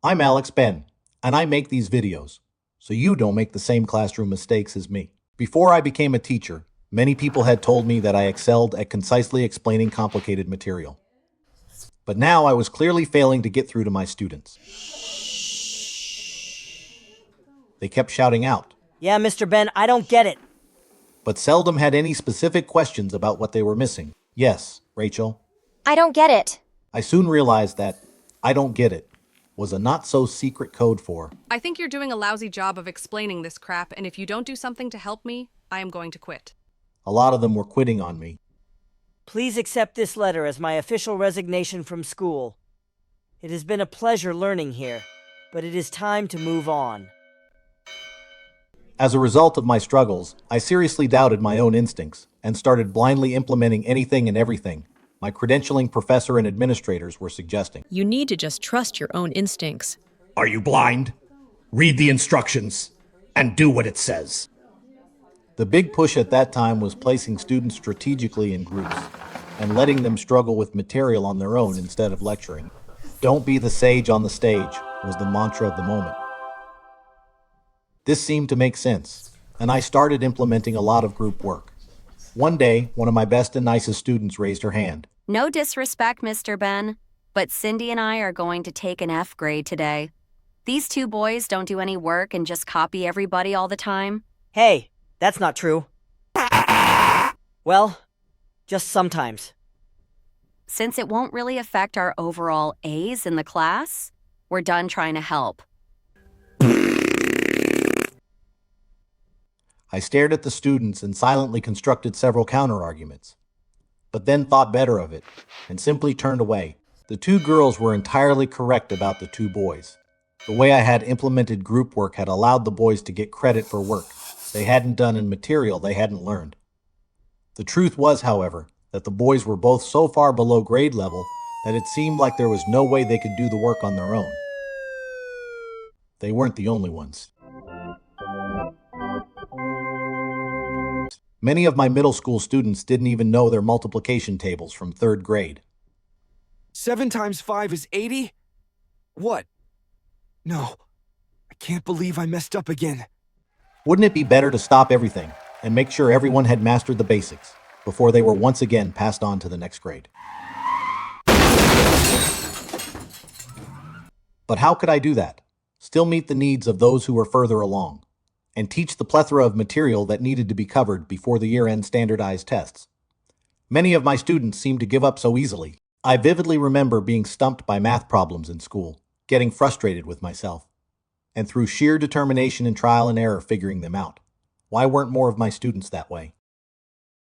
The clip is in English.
I'm Alex Benn, and I make these videos, so you don't make the same classroom mistakes as me. Before I became a teacher, many people had told me that I excelled at concisely explaining complicated material. But now I was clearly failing to get through to my students. They kept shouting out, Yeah, Mr. Benn, I don't get it. but seldom had any specific questions about what they were missing. Yes, Rachel. I don't get it. I soon realized that "I don't get it" was a not-so-secret code for I think you're doing a lousy job of explaining this crap, and if you don't do something to help me, I am going to quit. a lot of them were quitting on me. Please accept this letter as my official resignation from school. It has been a pleasure learning here, but it is time to move on. As a result of my struggles, I seriously doubted my own instincts and started blindly implementing anything and everything my credentialing professor and administrators were suggesting. You need to just trust your own instincts. Are you blind? Read the instructions and do what it says. The big push at that time was placing students strategically in groups and letting them struggle with material on their own instead of lecturing. Don't be the sage on the stage was the mantra of the moment. This seemed to make sense, and I started implementing a lot of group work. One day, one of my best and nicest students raised her hand. No disrespect, Mr. Benn, but Cindy and I are going to take an F grade today. These two boys don't do any work and just copy everybody all the time. Hey, that's not true. Well, just sometimes. Since it won't really affect our overall A's in the class, we're done trying to help. I stared at the students and silently constructed several counter-arguments, but then thought better of it and simply turned away. The two girls were entirely correct about the two boys. The way I had implemented group work had allowed the boys to get credit for work they hadn't done in material they hadn't learned. The truth was, however, that the boys were both so far below grade level that it seemed like there was no way they could do the work on their own. They weren't the only ones. Many of my middle school students didn't even know their multiplication tables from third grade. 7 times 5 is 80? What? No, I can't believe I messed up again. Wouldn't it be better to stop everything and make sure everyone had mastered the basics before they were once again passed on to the next grade? But how could I do that? Still meet the needs of those who were further along, and teach the plethora of material that needed to be covered before the year-end standardized tests. Many of my students seemed to give up so easily. I vividly remember being stumped by math problems in school, getting frustrated with myself, and through sheer determination and trial and error figuring them out. Why weren't more of my students that way?